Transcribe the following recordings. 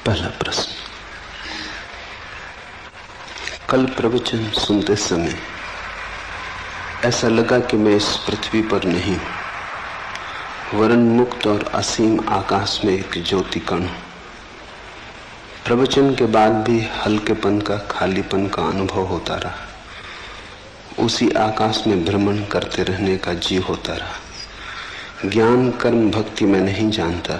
पहला प्रश्न। कल प्रवचन सुनते समय ऐसा लगा कि मैं इस पृथ्वी पर नहीं हूं, वरन मुक्त और असीम आकाश में एक ज्योति कण हूं। प्रवचन के बाद भी हल्केपन का, खालीपन का अनुभव होता रहा। उसी आकाश में भ्रमण करते रहने का जी होता रहा। ज्ञान, कर्म, भक्ति मैं नहीं जानता,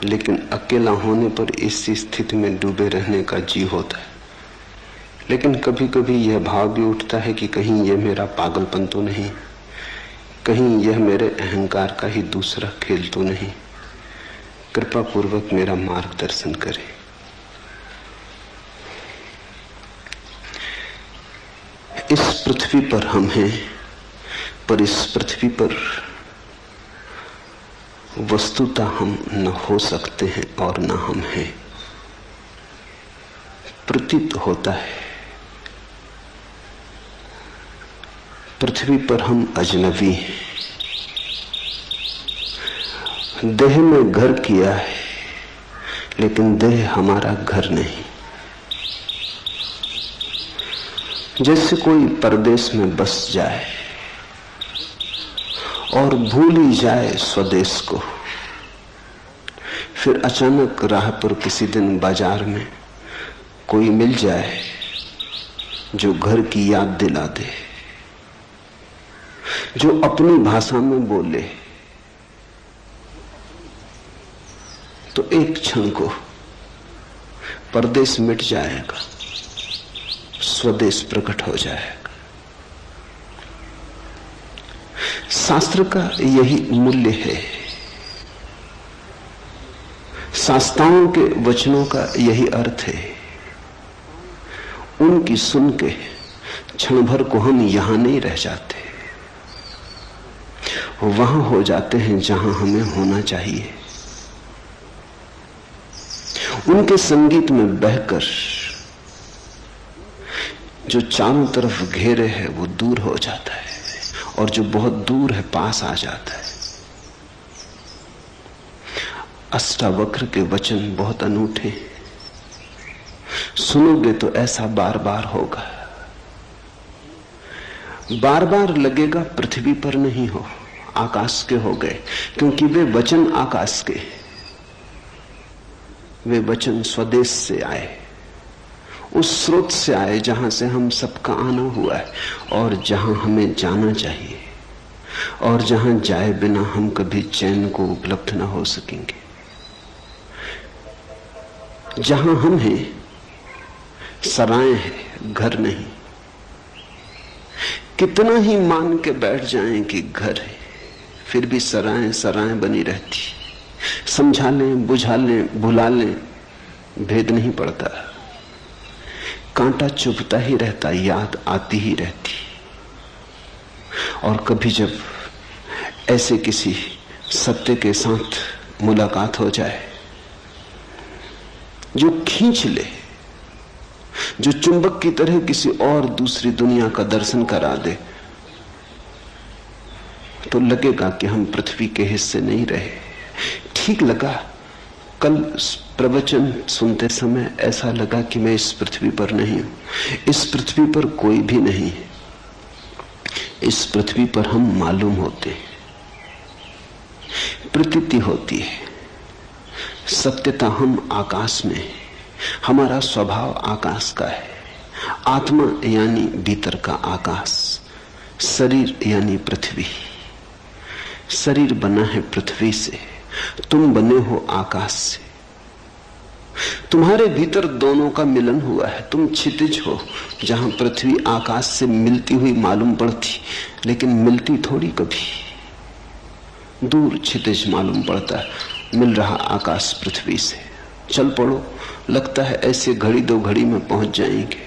लेकिन अकेला होने पर इस स्थिति में डूबे रहने का जी होता है। लेकिन कभी कभी यह भाव भी उठता है कि कहीं यह मेरा पागलपन तो नहीं, कहीं यह मेरे अहंकार का ही दूसरा खेल तो नहीं। कृपा पूर्वक मेरा मार्गदर्शन करें। इस पृथ्वी पर हम हैं, पर इस पृथ्वी पर वस्तुतः हम न हो सकते हैं और न हम हैं। प्रतीत होता है पृथ्वी पर हम अजनबी हैं। देह में घर किया है, लेकिन देह हमारा घर नहीं। जैसे कोई परदेश में बस जाए और भूल ही जाए स्वदेश को, फिर अचानक राह पर किसी दिन बाजार में कोई मिल जाए जो घर की याद दिला दे, जो अपनी भाषा में बोले, तो एक क्षण को परदेश मिट जाएगा, स्वदेश प्रकट हो जाएगा। शास्त्र का यही मूल्य है, शास्त्राओं के वचनों का यही अर्थ है। उनकी सुन के क्षण भर को हम यहां नहीं रह जाते, वहां हो जाते हैं जहां हमें होना चाहिए। उनके संगीत में बहकर जो चारों तरफ घेरे है वो दूर हो जाता है, और जो बहुत दूर है पास आ जाता है। अष्टावक्र के वचन बहुत अनूठे, सुनोगे तो ऐसा बार बार होगा। बार बार लगेगा पृथ्वी पर नहीं हो, आकाश के हो गए, क्योंकि वे वचन आकाश के, वे वचन स्वदेश से आए, उस स्रोत से आए जहां से हम सबका आना हुआ है, और जहां हमें जाना चाहिए, और जहां जाए बिना हम कभी चैन को उपलब्ध न हो सकेंगे। जहां हम हैं सराय है, घर नहीं। कितना ही मान के बैठ जाएं कि घर है, फिर भी सराय सराय बनी रहती। समझा लें, बुझा लें, भुला लें, भेद नहीं पड़ता। कांटा चुभता ही रहता, याद आती ही रहती। और कभी जब ऐसे किसी सत्य के साथ मुलाकात हो जाए जो खींच ले, जो चुंबक की तरह किसी और दूसरी दुनिया का दर्शन करा दे, तो लगेगा कि हम पृथ्वी के हिस्से नहीं रहे। ठीक लगा। कल प्रवचन सुनते समय ऐसा लगा कि मैं इस पृथ्वी पर नहीं हूं। इस पृथ्वी पर कोई भी नहीं है। इस पृथ्वी पर हम मालूम होते हैं, प्रतीति होती है। सत्यता हम आकाश में है, हमारा स्वभाव आकाश का है। आत्मा यानी भीतर का आकाश, शरीर यानी पृथ्वी। शरीर बना है पृथ्वी से, तुम बने हो आकाश से। तुम्हारे भीतर दोनों का मिलन हुआ है। तुम क्षितिज हो, जहां पृथ्वी आकाश से मिलती हुई मालूम पड़ती, लेकिन मिलती थोड़ी कभी। दूर क्षितिज मालूम पड़ता है, मिल रहा आकाश पृथ्वी से। चल पड़ो, लगता है ऐसे घड़ी दो घड़ी में पहुंच जाएंगे।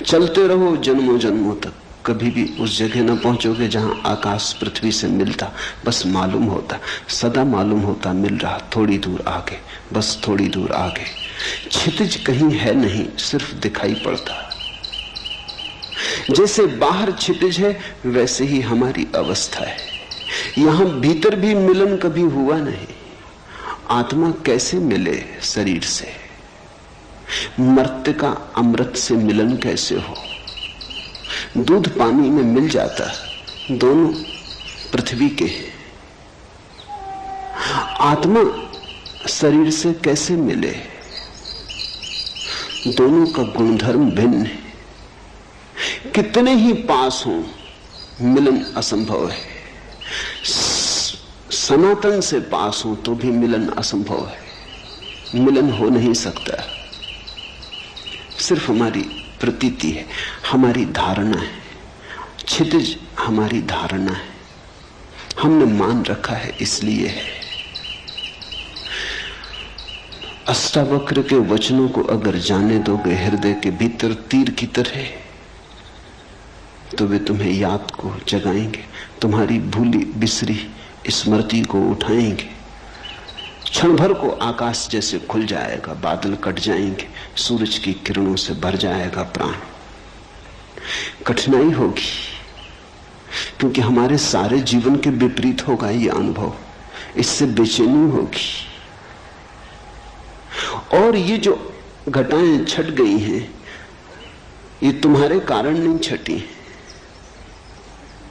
चलते रहो जन्मों जन्मों तक, कभी भी उस जगह न पहुंचोगे जहां आकाश पृथ्वी से मिलता। बस मालूम होता, सदा मालूम होता, मिल रहा थोड़ी दूर आगे, बस थोड़ी दूर आगे। क्षितिज कहीं है नहीं, सिर्फ दिखाई पड़ता। जैसे बाहर क्षितिज है, वैसे ही हमारी अवस्था है। यहां भीतर भी मिलन कभी हुआ नहीं। आत्मा कैसे मिले शरीर से? मर्त्य का अमृत से मिलन कैसे हो? दूध पानी में मिल जाता, दोनों पृथ्वी के हैं। आत्मा शरीर से कैसे मिले? दोनों का गुणधर्म भिन्न है। कितने ही पास हों, मिलन असंभव है। सनातन से पास हो तो भी मिलन असंभव है। मिलन हो नहीं सकता। सिर्फ हमारी प्रतीति है, हमारी धारणा है, क्षितिज हमारी धारणा है, हमने मान रखा है, इसलिए है। अष्टावक्र के वचनों को अगर जाने दोगे हृदय के भीतर तीर की तरह, तो वे तुम्हें याद को जगाएंगे, तुम्हारी भूली बिसरी स्मृति को उठाएंगे। क्षण भर को आकाश जैसे खुल जाएगा, बादल कट जाएंगे, सूरज की किरणों से भर जाएगा प्राण। कठिनाई होगी, क्योंकि हमारे सारे जीवन के विपरीत होगा ये अनुभव। इससे बेचैनी होगी। और ये जो घटाएं छट गई हैं, ये तुम्हारे कारण नहीं छटी,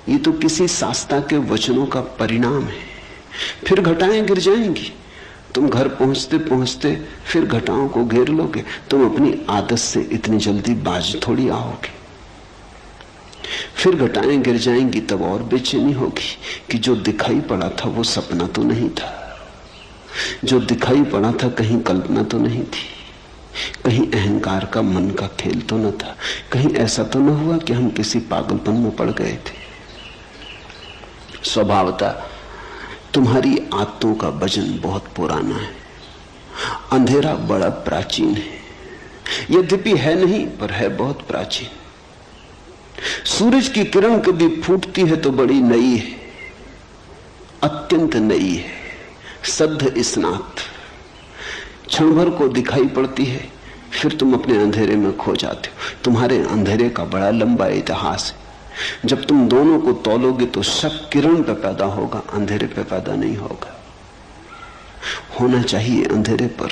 ये तो किसी शास्त्रा के वचनों का परिणाम है। फिर घटाएं गिर जाएंगी, तुम घर पहुंचते पहुंचते फिर घटाओं को घेर लोगे। तुम अपनी आदत से इतनी जल्दी बाज थोड़ी आओगे। फिर घटाएं गिर जाएंगी, तब और बेचैनी होगी कि जो दिखाई पड़ा था वो सपना तो नहीं था, जो दिखाई पड़ा था कहीं कल्पना तो नहीं थी, कहीं अहंकार का मन का खेल तो न था, कहीं ऐसा तो न हुआ कि हम किसी पागलपन में पड़ गए थे। स्वभावतः तुम्हारी आदतों का वजन बहुत पुराना है। अंधेरा बड़ा प्राचीन है, यद्यपि है नहीं पर है बहुत प्राचीन। सूरज की किरण कभी फूटती है तो बड़ी नई है, अत्यंत नई है, सद्ध स्नात। क्षण भर को दिखाई पड़ती है, फिर तुम अपने अंधेरे में खो जाते हो। तुम्हारे अंधेरे का बड़ा लंबा इतिहास है। जब तुम दोनों को तौलोगे तो शक किरण पे पैदा होगा, अंधेरे पे पैदा नहीं होगा। होना चाहिए अंधेरे पर,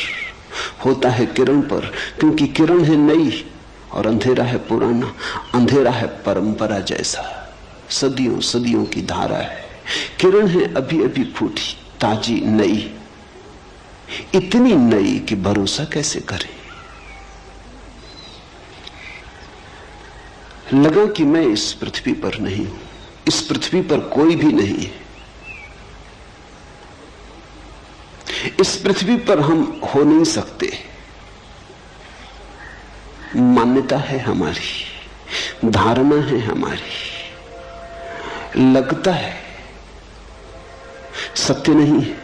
होता है किरण पर, क्योंकि किरण है नई और अंधेरा है पुराना। अंधेरा है परंपरा जैसा, सदियों सदियों की धारा है। किरण है अभी अभी फूटी, ताजी, नई, इतनी नई कि भरोसा कैसे करें। लगा कि मैं इस पृथ्वी पर नहीं हूं, इस पृथ्वी पर कोई भी नहीं है, इस पृथ्वी पर हम हो नहीं सकते। मान्यता है हमारी, धारणा है हमारी, लगता है, सत्य नहीं है।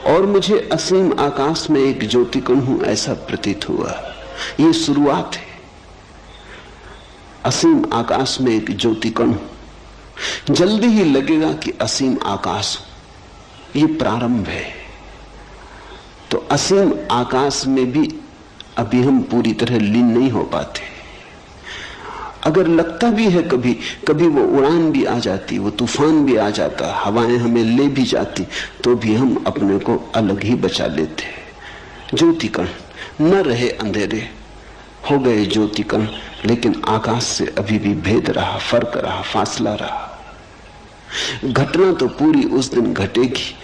और मुझे असीम आकाश में एक ज्योतिकण हूं ऐसा प्रतीत हुआ। ये शुरुआत है। असीम आकाश में एक ज्योतिकण हूं, जल्दी ही लगेगा कि असीम आकाश हूं। ये प्रारंभ है। तो असीम आकाश में भी अभी हम पूरी तरह लीन नहीं हो पाते। अगर लगता भी है कभी कभी वो उड़ान भी आ जाती, वो तूफान भी आ जाता, हवाएं हमें ले भी जाती, तो भी हम अपने को अलग ही बचा लेते। ज्योतिकण न रहे, अंधेरे हो गए ज्योतिकण, लेकिन आकाश से अभी भी भेद रहा, फर्क रहा, फासला रहा। घटना तो पूरी उस दिन घटेगी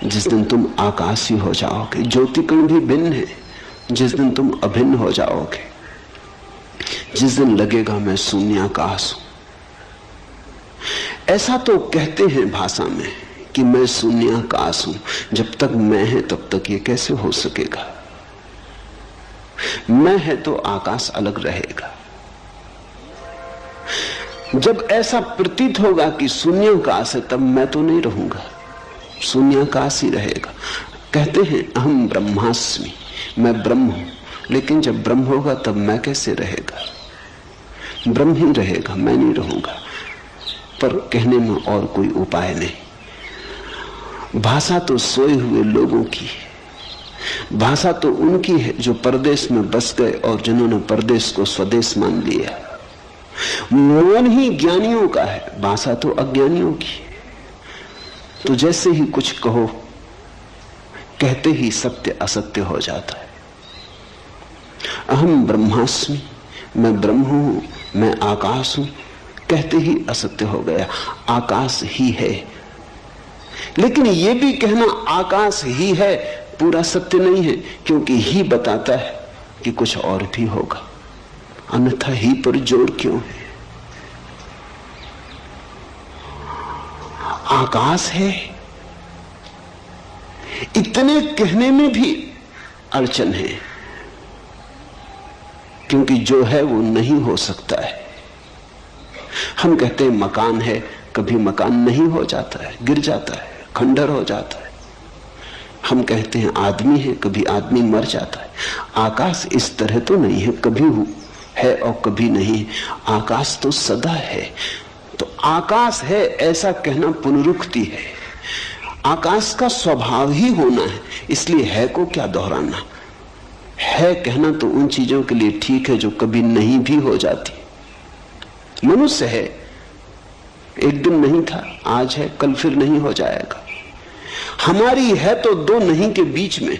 जिस दिन तुम आकाशी हो जाओगे। ज्योतिकण भी भिन्न है जिस दिन तुम अभिन्न हो जाओगे, जिस दिन लगेगा मैं शून्याकाश हूं। ऐसा तो कहते हैं भाषा में कि मैं शून्याकाश हूं। जब तक मैं है तब तक ये कैसे हो सकेगा? मैं है तो आकाश अलग रहेगा। जब ऐसा प्रतीत होगा कि शून्याकाश है, तब मैं तो नहीं रहूंगा, शून्याकाश ही रहेगा। कहते हैं अहम ब्रह्मास्मि, मैं ब्रह्म हूं। लेकिन जब ब्रह्म होगा तब मैं कैसे रहेगा? ब्रह्म ही रहेगा, मैं नहीं रहूंगा। पर कहने में और कोई उपाय नहीं। भाषा तो सोए हुए लोगों की है, भाषा तो उनकी है जो परदेश में बस गए और जिन्होंने परदेश को स्वदेश मान लिया। मौन ही ज्ञानियों का है, भाषा तो अज्ञानियों की है। तो जैसे ही कुछ कहो कहते ही सत्य असत्य हो जाता है। अहम ब्रह्मास्मि, मैं ब्रह्म हूं, मैं आकाश हूं, कहते ही असत्य हो गया। आकाश ही है। लेकिन यह भी कहना आकाश ही है पूरा सत्य नहीं है, क्योंकि ही बताता है कि कुछ और भी होगा, अन्यथा ही पर जोर क्यों है? आकाश है, इतने कहने में भी अड़चन है, क्योंकि जो है वो नहीं हो सकता है। हम कहते हैं मकान है, कभी मकान नहीं हो जाता है, गिर जाता है, खंडर हो जाता है। हम कहते हैं आदमी है, कभी आदमी मर जाता है। आकाश इस तरह तो नहीं है, कभी है और कभी नहीं। आकाश तो सदा है। तो आकाश है ऐसा कहना पुनरुक्ति है। आकाश का स्वभाव ही होना है, इसलिए है को क्या दोहराना। है कहना तो उन चीजों के लिए ठीक है जो कभी नहीं भी हो जाती। मनुष्य है, एक दिन नहीं था, आज है, कल फिर नहीं हो जाएगा। हमारी है तो दो नहीं के बीच में।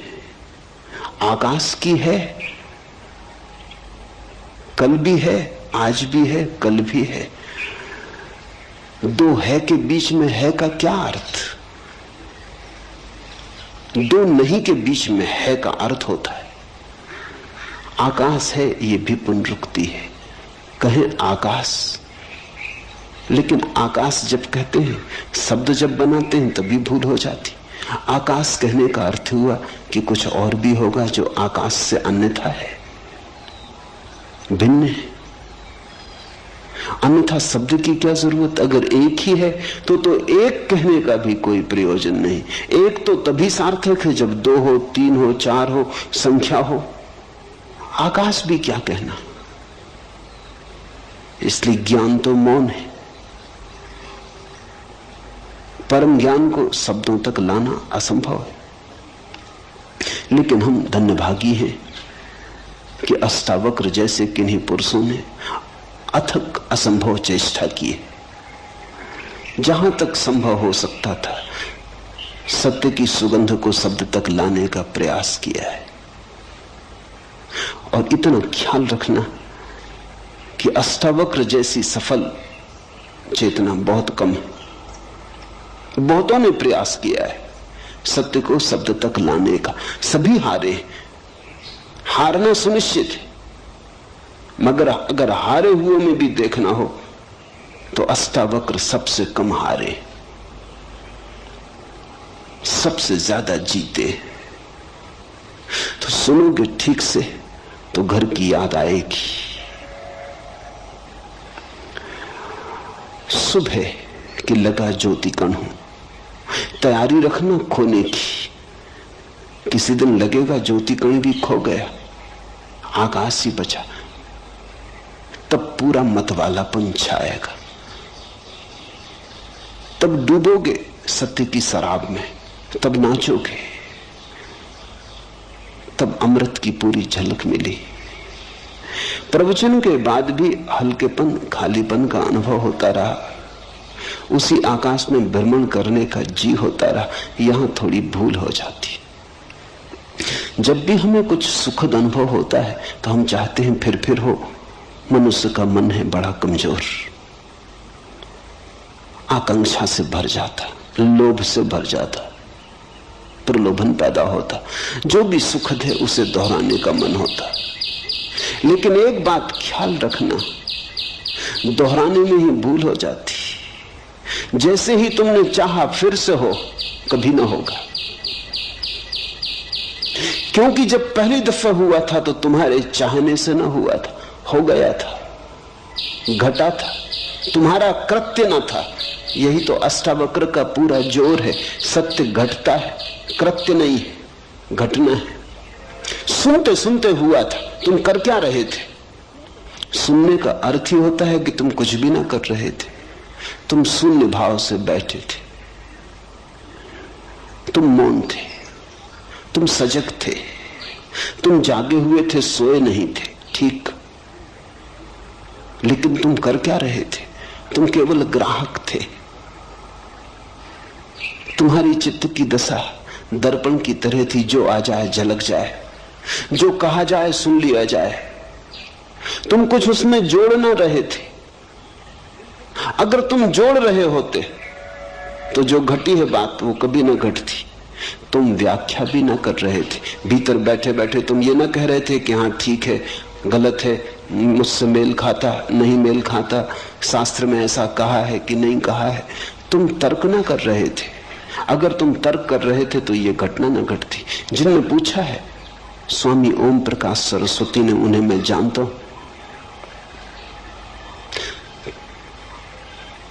आकाश की है, कल भी है, आज भी है, कल भी है। दो है के बीच में है का क्या अर्थ? दो नहीं के बीच में है का अर्थ होता है। आकाश है, ये भी पुनरुक्ति है। कहें आकाश, लेकिन आकाश जब कहते हैं, शब्द जब बनाते हैं तभी भूल हो जाती। आकाश कहने का अर्थ हुआ कि कुछ और भी होगा जो आकाश से अन्यथा है, भिन्न है। अन्यथा शब्द की क्या जरूरत? अगर एक ही है तो एक कहने का भी कोई प्रयोजन नहीं। एक तो तभी सार्थक है जब दो हो, तीन हो, चार हो, संख्या हो। आकाश भी क्या कहना। इसलिए ज्ञान तो मौन है। परम ज्ञान को शब्दों तक लाना असंभव है। लेकिन हम धन्यभागी हैं कि अष्टावक्र जैसे किन्हीं पुरुषों ने अथक असंभव चेष्टा की है। जहां तक संभव हो सकता था, सत्य की सुगंध को शब्द तक लाने का प्रयास किया है। और इतना ख्याल रखना कि अष्टावक्र जैसी सफल चेतना बहुत कम है। बहुतों ने प्रयास किया है सत्य को शब्द तक लाने का, सभी हारे। हारना सुनिश्चित है, मगर अगर हारे हुए में भी देखना हो तो अष्टावक्र सबसे कम हारे, सबसे ज्यादा जीते। तो सुनोगे ठीक से तो घर की याद आएगी। सुबह कि लगा ज्योति कण हूं, तैयारी रखना खोने की। किसी दिन लगेगा ज्योति कण भी खो गया, आकाश ही बचा, तब पूरा मतवालापन छाएगा। तब डूबोगे सत्य की शराब में, तब नाचोगे, तब अमृत की पूरी झलक मिली। प्रवचन के बाद भी हल्केपन, खालीपन का अनुभव होता रहा। उसी आकाश में भ्रमण करने का जी होता रहा। यहां थोड़ी भूल हो जाती। जब भी हमें कुछ सुखद अनुभव होता है तो हम चाहते हैं फिर हो। मनुष्य का मन है बड़ा कमजोर, आकांक्षा से भर जाता, लोभ से भर जाता, प्रलोभन पैदा होता। जो भी सुखद है उसे दोहराने का मन होता। लेकिन एक बात ख्याल रखना, दोहराने में ही भूल हो जाती। जैसे ही तुमने चाहा फिर से हो, कभी ना होगा। क्योंकि जब पहली दफा हुआ था तो तुम्हारे चाहने से ना हुआ था, हो गया था, घटा था, तुम्हारा कृत्य ना था। यही तो अष्टावक्र का पूरा जोर है। सत्य घटता है, कृत्य नहीं है, घटना है। सुनते सुनते हुआ था, तुम कर क्या रहे थे? सुनने का अर्थ ही होता है कि तुम कुछ भी ना कर रहे थे, तुम शून्य भाव से बैठे थे, तुम मौन थे, तुम सजग थे, तुम जागे हुए थे, सोए नहीं थे, ठीक। लेकिन तुम कर क्या रहे थे? तुम केवल ग्राहक थे। तुम्हारी चित्त की दशा दर्पण की तरह थी, जो आ जाए झलक जाए, जो कहा जाए सुन लिया जाए। तुम कुछ उसमें जोड़ ना रहे थे। अगर तुम जोड़ रहे होते तो जो घटी है बात वो कभी ना घटती। तुम व्याख्या भी ना कर रहे थे। भीतर बैठे बैठे तुम ये ना कह रहे थे कि हाँ ठीक है, गलत है, मुझसे मेल खाता नहीं मेल खाता, शास्त्र में ऐसा कहा है कि नहीं कहा है। तुम तर्क ना कर रहे थे। अगर तुम तर्क कर रहे थे तो ये घटना ना घटती। जिनने पूछा है, स्वामी ओम प्रकाश सरस्वती ने, उन्हें मैं जानता हूं।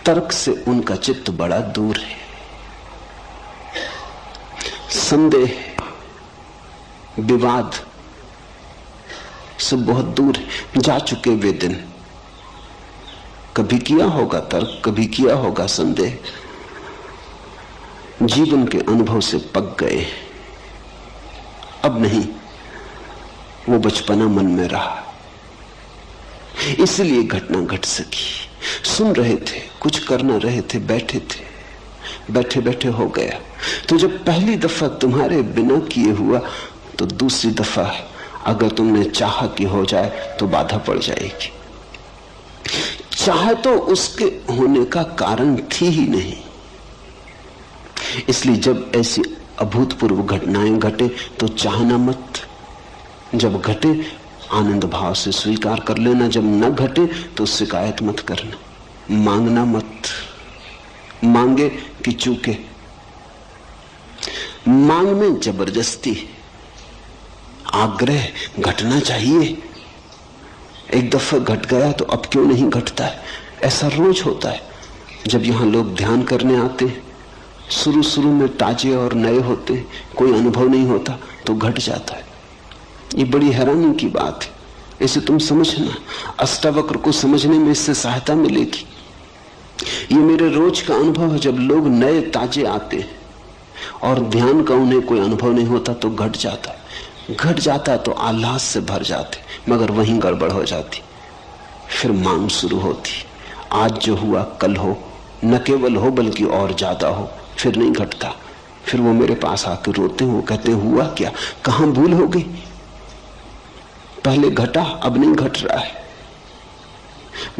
तर्क से उनका चित्त बड़ा दूर है। संदेह, विवाद से बहुत दूर है। जा चुके वे दिन। कभी किया होगा तर्क, कभी किया होगा संदेह, जीवन के अनुभव से पक गए। अब नहीं, वो बचपना मन में रहा, इसलिए घटना घट सकी। सुन रहे थे, कुछ कर ना रहे थे, बैठे थे, बैठे बैठे हो गया। तो जब पहली दफा तुम्हारे बिना किए हुआ, तो दूसरी दफा अगर तुमने चाहा कि हो जाए तो बाधा पड़ जाएगी। चाह तो उसके होने का कारण थी ही नहीं। इसलिए जब ऐसी अभूतपूर्व घटनाएं घटे तो चाहना मत। जब घटे आनंद भाव से स्वीकार कर लेना, जब न घटे तो शिकायत मत करना, मांगना मत। मांगे कि चूके। मांग में जबरदस्ती, आग्रह, घटना चाहिए। एक दफा घट गया तो अब क्यों नहीं घटता है? ऐसा रोज होता है। जब यहां लोग ध्यान करने आते हैं, शुरू शुरू में ताजे और नए होते हैं, कोई अनुभव नहीं होता तो घट जाता है। ये बड़ी हैरानी की बात है। इसे तुम समझना, अष्टावक्र को समझने में इससे सहायता मिलेगी। ये मेरे रोज का अनुभव है। जब लोग नए ताजे आते हैं और ध्यान का उन्हें कोई अनुभव नहीं होता तो घट जाता है। घट जाता तो आह्लाद से भर जाते, मगर वहीं गड़बड़ हो जाती। फिर मांग शुरू होती, आज जो हुआ कल हो, न केवल हो बल्कि और ज्यादा हो। फिर नहीं घटता। फिर वो मेरे पास आके रोते हैं, वो कहते हैं हुआ क्या, कहां भूल हो गई? पहले घटा, अब नहीं घट रहा है।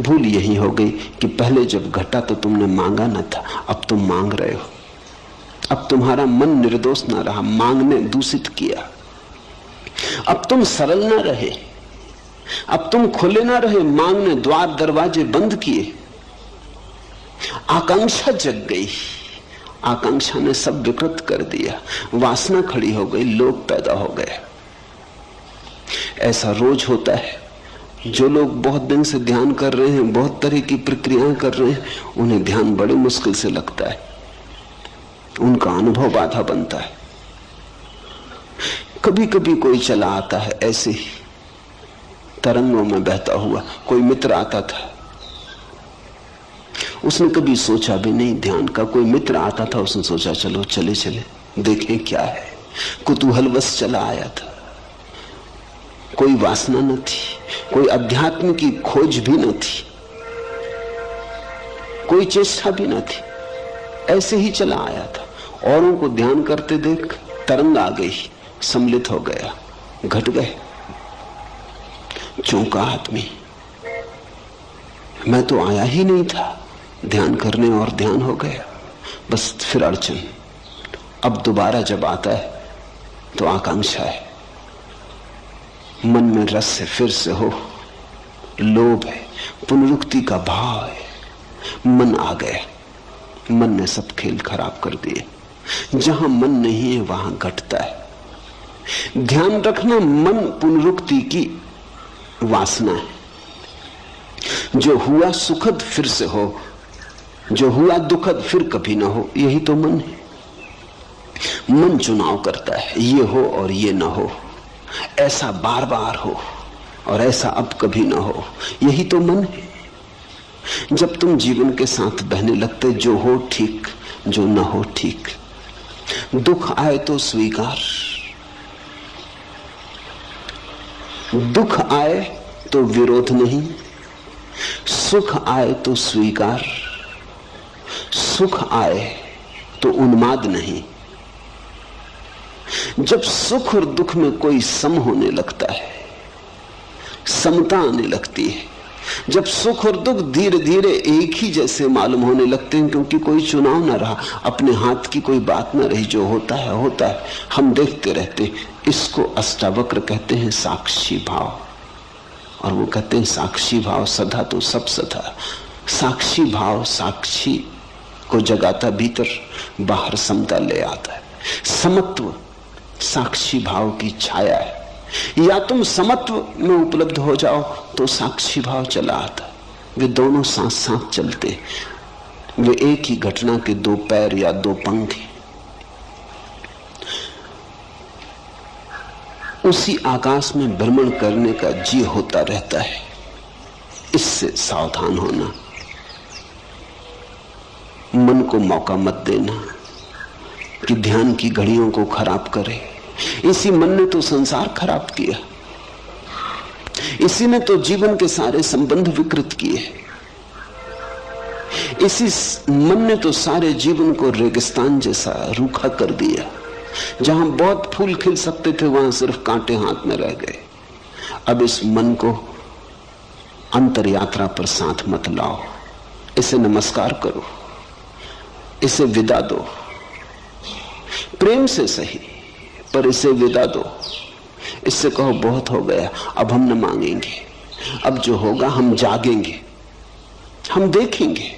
भूल यही हो गई कि पहले जब घटा तो तुमने मांगा न था, अब तुम मांग रहे हो। अब तुम्हारा मन निर्दोष ना रहा, मांगने दूषित किया। अब तुम सरल ना रहे, अब तुम खुले ना रहे, मांगने द्वार दरवाजे बंद किए। आकांक्षा जग गई, आकांक्षा ने सब विकृत कर दिया। वासना खड़ी हो गई, लोभ पैदा हो गया। ऐसा रोज होता है। जो लोग बहुत दिन से ध्यान कर रहे हैं, बहुत तरह की प्रक्रियाएं कर रहे हैं, उन्हें ध्यान बड़े मुश्किल से लगता है। उनका अनुभव बाधा बनता है। कभी कभी कोई चला आता है ऐसे ही तरंगों में बहता हुआ। कोई मित्र आता था, उसने कभी सोचा भी नहीं ध्यान का। कोई मित्र आता था, उसने सोचा चलो चले चले देखें क्या है, कुतूहलवश चला आया था। कोई वासना न थी, कोई अध्यात्म की खोज भी न थी, कोई चेष्टा भी न थी, ऐसे ही चला आया था। औरों को ध्यान करते देख तरंग आ गई, सम्मिलित हो गया, घट गए। चौंका आदमी, मैं तो आया ही नहीं था ध्यान करने और ध्यान हो गया। बस फिर अड़चन। अब दोबारा जब आता है तो आकांक्षा है, मन में रस है, फिर से हो, लोभ है, पुनरुक्ति का भाव है। मन आ गया, मन ने सब खेल खराब कर दिए। जहां मन नहीं है वहां घटता है। ध्यान रखना, मन पुनरुक्ति की वासना है। जो हुआ सुखद फिर से हो, जो हुआ दुखद फिर कभी ना हो, यही तो मन है। मन चुनाव करता है, ये हो और ये ना हो, ऐसा बार बार हो और ऐसा अब कभी ना हो, यही तो मन है। जब तुम जीवन के साथ बहने लगते, जो हो ठीक, जो ना हो ठीक। दुख आए तो स्वीकार, दुख आए तो विरोध नहीं, सुख आए तो स्वीकार, सुख आए तो उन्माद नहीं। जब सुख और दुख में कोई सम होने लगता है, समता आने लगती है, जब सुख और दुख धीरे धीरे एक ही जैसे मालूम होने लगते हैं, क्योंकि कोई चुनाव ना रहा, अपने हाथ की कोई बात ना रही, जो होता है होता है, हम देखते रहते। इसको अष्टावक्र कहते हैं साक्षी भाव। और वो कहते हैं साक्षी भाव सदा तो सब सदा। साक्षी भाव साक्षी को जगाता, भीतर बाहर समता ले आता है। समत्व साक्षी भाव की छाया है। या तुम समत्व में उपलब्ध हो जाओ तो साक्षी भाव चला आता। वे दोनों साथ साथ चलते, वे एक ही घटना के दो पैर या दो पंख हैं। उसी आकाश में भ्रमण करने का जी होता रहता है। इससे सावधान होना, मन को मौका मत देना कि ध्यान की घड़ियों को खराब करे। इसी मन ने तो संसार खराब किया, इसी ने तो जीवन के सारे संबंध विकृत किए, इसी मन ने तो सारे जीवन को रेगिस्तान जैसा रूखा कर दिया। जहां बहुत फूल खिल सकते थे वहां सिर्फ कांटे हाथ में रह गए। अब इस मन को अंतर यात्रा पर साथ मत लाओ, इसे नमस्कार करो, इसे विदा दो, प्रेम से सही पर इसे विदा दो। इससे कहो बहुत हो गया, अब हम न मांगेंगे, अब जो होगा हम जागेंगे, हम देखेंगे।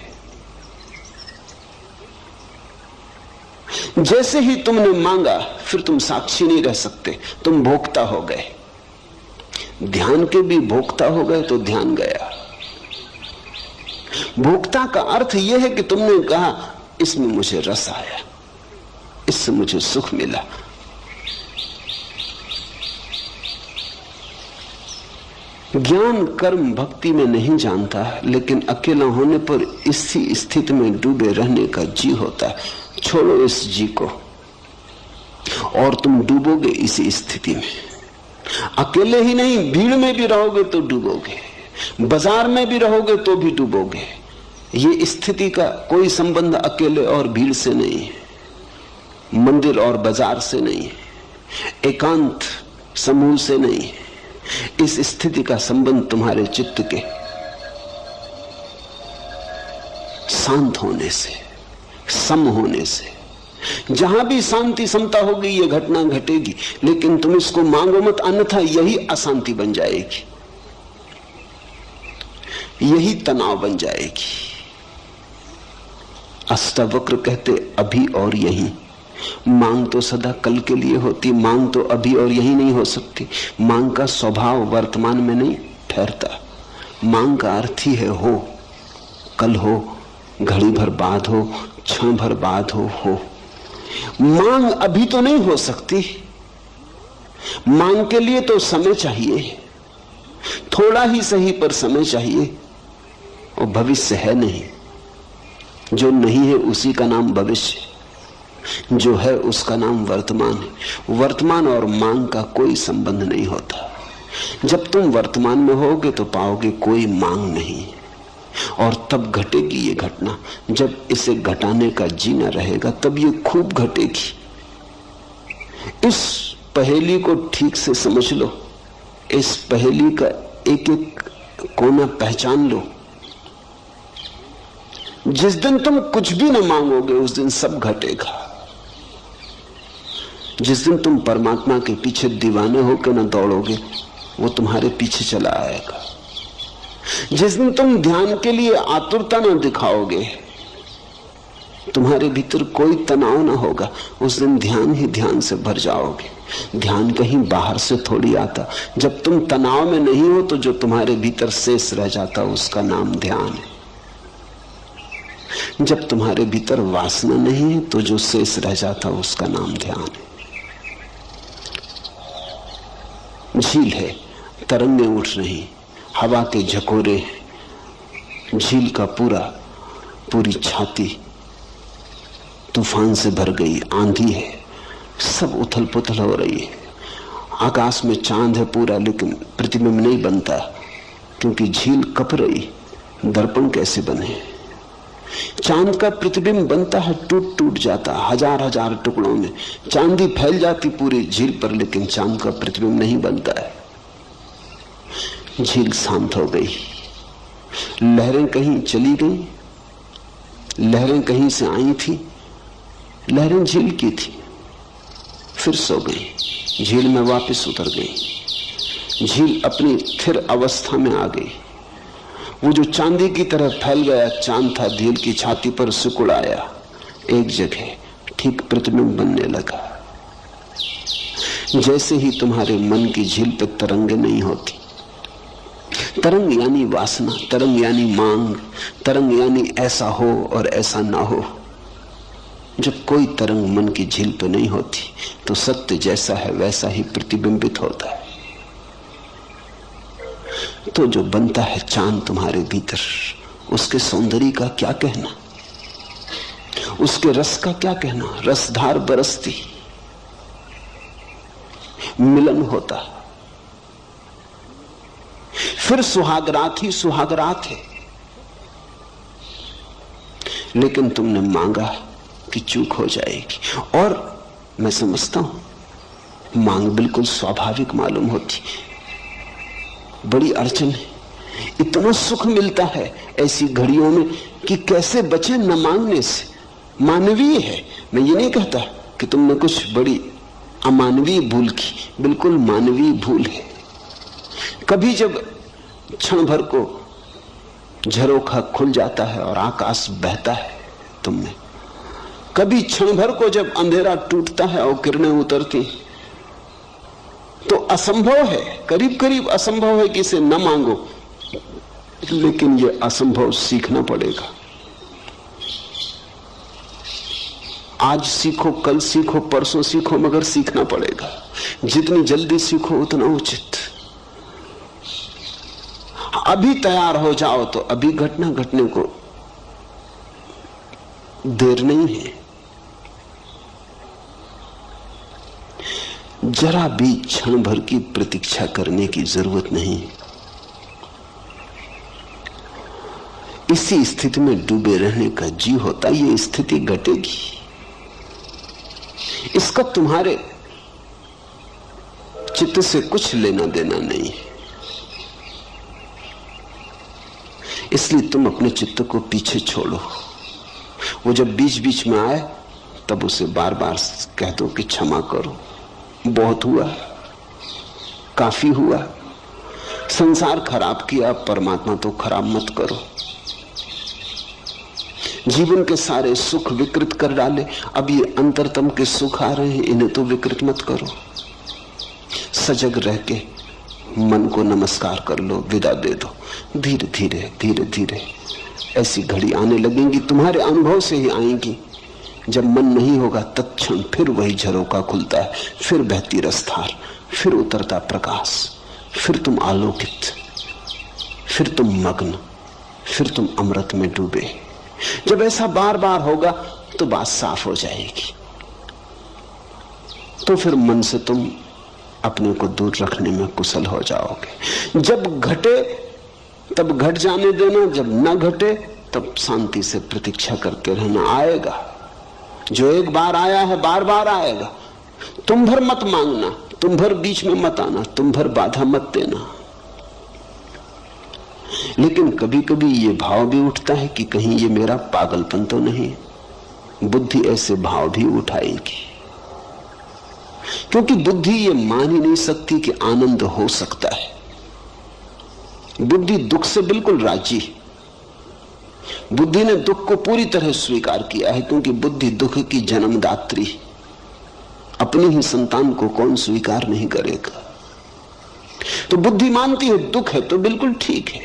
जैसे ही तुमने मांगा फिर तुम साक्षी नहीं रह सकते, तुम भोक्ता हो गए। ध्यान के भी भोक्ता हो गए तो ध्यान गया। भोक्ता का अर्थ यह है कि तुमने कहा इसमें मुझे रस आया, इससे मुझे सुख मिला। ज्ञान कर्म भक्ति में नहीं जानता, लेकिन अकेला होने पर इसी स्थिति में डूबे रहने का जी होता है। छोड़ो इस जी को और तुम डूबोगे इसी स्थिति में। अकेले ही नहीं, भीड़ में भी रहोगे तो डूबोगे, बाजार में भी रहोगे तो भी डूबोगे। ये स्थिति का कोई संबंध अकेले और भीड़ से नहीं है, मंदिर और बाजार से नहीं है, एकांत समूह से नहीं है। इस स्थिति का संबंध तुम्हारे चित्त के शांत होने से, सम होने से। जहां भी शांति समता होगी ये घटना घटेगी, लेकिन तुम इसको मांगो मत, अन्यथा यही अशांति बन जाएगी, यही तनाव बन जाएगी। अष्टावक्र कहते अभी और यही। मांग तो सदा कल के लिए होती, मांग तो अभी और यही नहीं हो सकती। मांग का स्वभाव वर्तमान में नहीं ठहरता। मांग का अर्थ ही है हो, कल हो, घड़ी भर बाद हो, क्षण भर बाद हो। मांग अभी तो नहीं हो सकती। मांग के लिए तो समय चाहिए, थोड़ा ही सही पर समय चाहिए। और भविष्य है नहीं, जो नहीं है उसी का नाम भविष्य, जो है उसका नाम वर्तमान है। वर्तमान और मांग का कोई संबंध नहीं होता। जब तुम वर्तमान में होगे तो पाओगे कोई मांग नहीं, और तब घटेगी ये घटना। जब इसे घटाने का जीना रहेगा तब ये खूब घटेगी। इस पहेली को ठीक से समझ लो, इस पहेली का एक एक कोना पहचान लो। जिस दिन तुम कुछ भी न मांगोगे उस दिन सब घटेगा। जिस दिन तुम परमात्मा के पीछे दीवाने होकर न दौड़ोगे वो तुम्हारे पीछे चला आएगा। जिस दिन तुम ध्यान के लिए आतुरता न दिखाओगे, तुम्हारे भीतर कोई तनाव न होगा, उस दिन ध्यान ही ध्यान से भर जाओगे। ध्यान कहीं बाहर से थोड़ी आता। जब तुम तनाव में नहीं हो तो जो तुम्हारे भीतर शेष रह जाता उसका नाम ध्यान है। जब तुम्हारे भीतर वासना नहीं है तो जो शेष रह जाता उसका नाम ध्यान है। झील है, तरंगें उठ रही, हवा के झकोरे, झील का पूरी छाती तूफान से भर गई, आंधी है, सब उथल पुथल हो रही है। आकाश में चांद है पूरा, लेकिन प्रतिबिंब नहीं बनता क्योंकि झील कप रही। दर्पण कैसे बने? चांद का प्रतिबिंब बनता है, टूट टूट जाता, हजार हजार टुकड़ों में चांदी फैल जाती पूरी झील पर, लेकिन चांद का प्रतिबिंब नहीं बनता है। झील शांत हो गई, लहरें कहीं चली गई, लहरें कहीं से आई थी, लहरें झील की थी, फिर सो गई, झील में वापस उतर गई। झील अपनी स्थिर अवस्था में आ गई। वो जो चांदी की तरह फैल गया चांद था, झील की छाती पर सिकुड़ आया, एक जगह ठीक प्रतिबिंब बनने लगा। जैसे ही तुम्हारे मन की झील पर तरंगें नहीं होती, तरंग यानी वासना, तरंग यानी मांग, तरंग यानी ऐसा हो और ऐसा ना हो। जब कोई तरंग मन की झील पर नहीं होती तो सत्य जैसा है वैसा ही प्रतिबिंबित होता है। तो जो बनता है चांद तुम्हारे भीतर, उसके सौंदर्य का क्या कहना, उसके रस का क्या कहना। रसधार बरसती, मिलन होता, फिर सुहागरात ही सुहागरात है। लेकिन तुमने मांगा कि चूक हो जाएगी, और मैं समझता हूं मांग बिल्कुल स्वाभाविक मालूम होती। बड़ी अड़चन है, इतना सुख मिलता है ऐसी घड़ियों में कि कैसे बचे न मांगने से। मानवीय है, मैं ये नहीं कहता कि तुमने कुछ बड़ी अमानवीय भूल की, बिल्कुल मानवीय भूल है। कभी जब क्षण भर को झरोखा खुल जाता है और आकाश बहता है तुमने, कभी क्षण भर को जब अंधेरा टूटता है और किरणें उतरती, तो असंभव है, करीब करीब असंभव है कि इसे न मांगो, लेकिन ये असंभव सीखना पड़ेगा। आज सीखो, कल सीखो, परसों सीखो, मगर सीखना पड़ेगा। जितनी जल्दी सीखो उतना उचित। अभी तैयार हो जाओ तो अभी घटना घटने को देर नहीं है। जरा भी क्षण भर की प्रतीक्षा करने की जरूरत नहीं। इसी स्थिति में डूबे रहने का जी होता, ये स्थिति घटेगी, इसका तुम्हारे चित्त से कुछ लेना देना नहीं है। इसलिए तुम अपने चित्त को पीछे छोड़ो। वो जब बीच बीच में आए तब उसे बार बार कह दो कि क्षमा करो, बहुत हुआ, काफी हुआ, संसार खराब किया, परमात्मा तो खराब मत करो। जीवन के सारे सुख विकृत कर डाले, अब ये अंतरतम के सुख आ रहे हैं, इन्हें तो विकृत मत करो। सजग रह के मन को नमस्कार कर लो, विदा दे दो। धीरे धीरे धीरे धीरे ऐसी घड़ी आने लगेंगी, तुम्हारे अनुभव से ही आएंगी। जब मन नहीं होगा तत्क्षण फिर वही झरोका खुलता है, फिर बहती रसधार, फिर उतरता प्रकाश, फिर तुम आलोकित, फिर तुम मग्न, फिर तुम अमृत में डूबे। जब ऐसा बार बार होगा तो बात साफ हो जाएगी। तो फिर मन से तुम अपने को दूर रखने में कुशल हो जाओगे। जब घटे तब घट जाने देना, जब न घटे तब शांति से प्रतीक्षा करते रहना। आएगा, जो एक बार आया है बार बार आएगा। तुम भर मत मांगना, तुम भर बीच में मत आना, तुम भर बाधा मत देना। लेकिन कभी कभी ये भाव भी उठता है कि कहीं ये मेरा पागलपन तो नहीं। बुद्धि ऐसे भाव भी उठाएगी, क्योंकि बुद्धि ये मान ही नहीं सकती कि आनंद हो सकता है। बुद्धि दुख से बिल्कुल राजी। बुद्धि ने दुख को पूरी तरह स्वीकार किया है, क्योंकि बुद्धि दुख की जन्मदात्री। अपनी ही संतान को कौन स्वीकार नहीं करेगा। तो बुद्धि मानती है दुख है तो बिल्कुल ठीक है।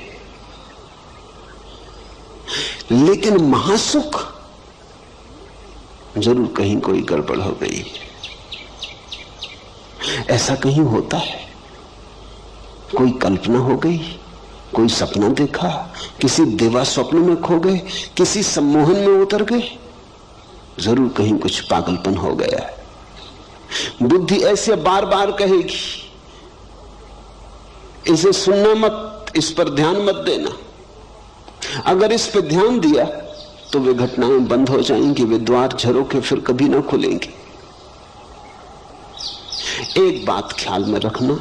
लेकिन महासुख, जरूर कहीं कोई गड़बड़ हो गई। ऐसा कहीं होता है, कोई कल्पना हो गई, कोई सपना देखा, किसी देवा स्वप्न में खो गए, किसी सम्मोहन में उतर गए, जरूर कहीं कुछ पागलपन हो गया है। बुद्धि ऐसे बार बार कहेगी, इसे सुनना मत, इस पर ध्यान मत देना। अगर इस पर ध्यान दिया तो वे घटनाएं बंद हो जाएंगी, वे द्वार झरोखे फिर कभी ना खुलेंगे। एक बात ख्याल में रखना,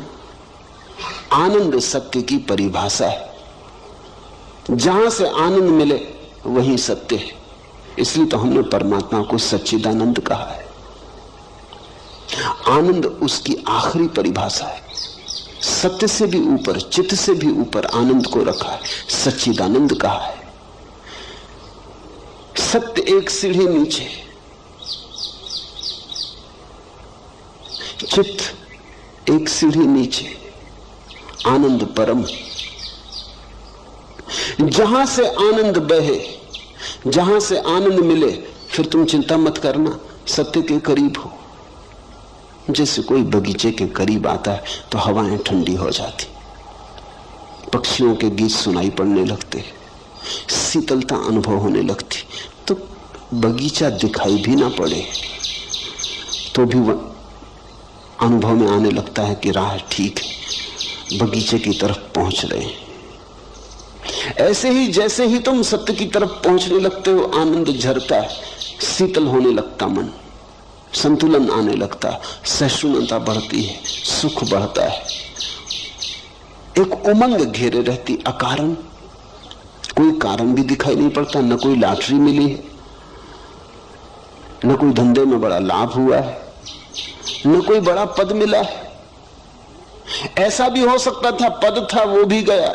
आनंद सत्य की परिभाषा है। जहां से आनंद मिले वही सत्य है। इसलिए तो हमने परमात्मा को सच्चिदानंद कहा है। आनंद उसकी आखिरी परिभाषा है। सत्य से भी ऊपर, चित्त से भी ऊपर आनंद को रखा है, सच्चिदानंद कहा है। सत्य एक सीढ़ी नीचे, चित्त एक सीढ़ी नीचे, आनंद परम। जहां से आनंद बहे, जहां से आनंद मिले, फिर तुम चिंता मत करना, सत्य के करीब हो। जैसे कोई बगीचे के करीब आता है तो हवाएं ठंडी हो जाती, पक्षियों के गीत सुनाई पड़ने लगते, शीतलता अनुभव होने लगती। तो बगीचा दिखाई भी ना पड़े तो भी अनुभव में आने लगता है कि राह ठीक है, बगीचे की तरफ पहुंच रहे हैं। ऐसे ही जैसे ही तुम सत्य की तरफ पहुंचने लगते हो, आनंद झरता है, शीतल होने लगता मन, संतुलन आने लगता, सहिष्णुता बढ़ती है, सुख बढ़ता है, एक उमंग घेरे रहती अकारण। कोई कारण भी दिखाई नहीं पड़ता, न कोई लॉटरी मिली है, न कोई धंधे में बड़ा लाभ हुआ है, न कोई बड़ा पद मिला है। ऐसा भी हो सकता था पद था वो भी गया,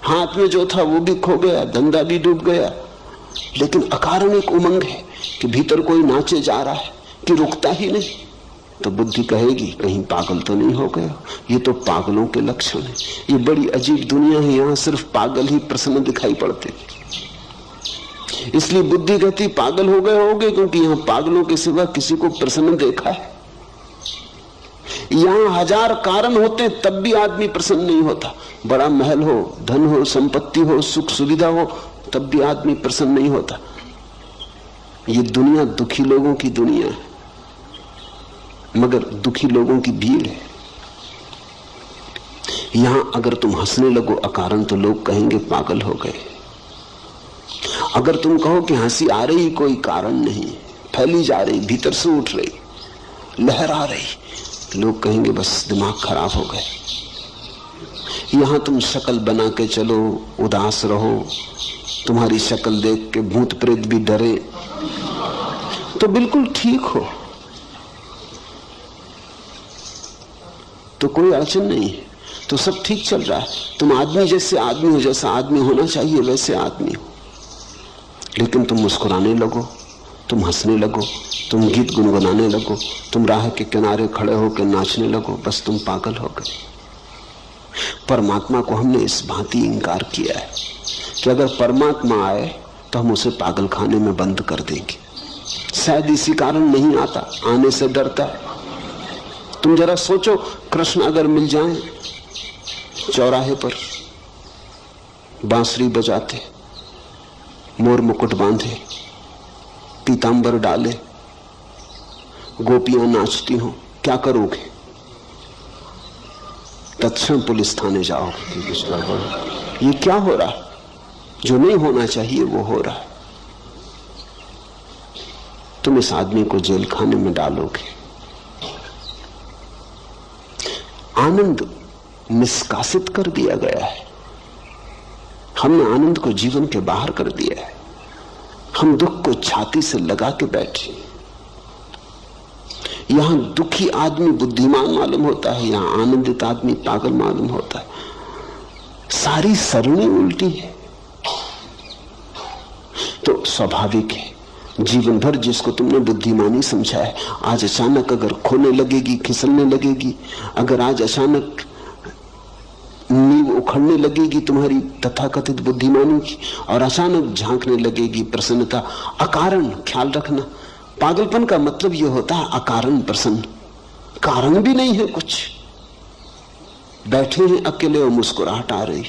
हाथ में जो था वो भी खो गया, धंधा भी डूब गया, लेकिन अकारण एक उमंग है कि भीतर कोई नाचे जा रहा है कि रुकता ही नहीं। तो बुद्धि कहेगी कहीं पागल तो नहीं हो गया। ये तो पागलों के लक्षण है। ये बड़ी अजीब दुनिया है, यहां सिर्फ पागल ही प्रसन्न दिखाई पड़ते। इसलिए बुद्धि कहती पागल हो गए होगे, क्योंकि यहां पागलों के सिवा किसी को प्रसन्न देखा है। यहां हजार कारण होते तब भी आदमी प्रसन्न नहीं होता। बड़ा महल हो, धन हो, संपत्ति हो, सुख सुविधा हो, तब भी आदमी प्रसन्न नहीं होता। ये दुनिया दुखी लोगों की दुनिया है, मगर दुखी लोगों की भीड़ है। यहां अगर तुम हंसने लगो अकारण तो लोग कहेंगे पागल हो गए। अगर तुम कहो कि हंसी आ रही कोई कारण नहीं, फैली जा रही, भीतर से उठ रही, लहर आ रही, लोग कहेंगे बस दिमाग खराब हो गए। यहां तुम शक्ल बना के चलो, उदास रहो, तुम्हारी शक्ल देख के भूत प्रेत भी डरे, तो बिल्कुल ठीक हो, तो कोई अड़चन नहीं है, तो सब ठीक चल रहा है। तुम आदमी जैसे आदमी हो, जैसा आदमी होना चाहिए वैसे आदमी हो। लेकिन तुम मुस्कुराने लगो, तुम हंसने लगो, तुम गीत गुनगुनाने लगो, तुम राह के किनारे खड़े होकर नाचने लगो, बस तुम पागल हो गए। परमात्मा को हमने इस भांति इंकार किया है कि अगर परमात्मा आए तो हम उसे पागल खाने में बंद कर देंगे। शायद इसी कारण नहीं आता, आने से डरता है। तुम जरा सोचो, कृष्ण अगर मिल जाएं चौराहे पर, बांसुरी बजाते, मोर मुकुट बांधे, पीतांबर डाले, गोपियां नाचती हो, क्या करोगे? तत्क्षण पुलिस थाने जाओगे। ये क्या हो रहा है? जो नहीं होना चाहिए वो हो रहा है। तुम इस आदमी को जेल खाने में डालोगे। आनंद निष्कासित कर दिया गया है। हमने आनंद को जीवन के बाहर कर दिया है। हम दुख को छाती से लगा के बैठे। यहां दुखी आदमी बुद्धिमान मालूम होता है, यहां आनंदित आदमी पागल मालूम होता है। सारी सरणी उल्टी है। तो स्वाभाविक है, जीवन भर जिसको तुमने बुद्धिमानी समझा है, आज अचानक अगर खोने लगेगी, खिसलने लगेगी, अगर आज अचानक नींव उखड़ने लगेगी तुम्हारी तथाकथित बुद्धिमानी की, और अचानक झांकने लगेगी प्रसन्नता अकारण। ख्याल रखना, पागलपन का मतलब यह होता है अकारण प्रसन्न। कारण भी नहीं है कुछ, बैठे हैं अकेले और मुस्कुराहट आ रही,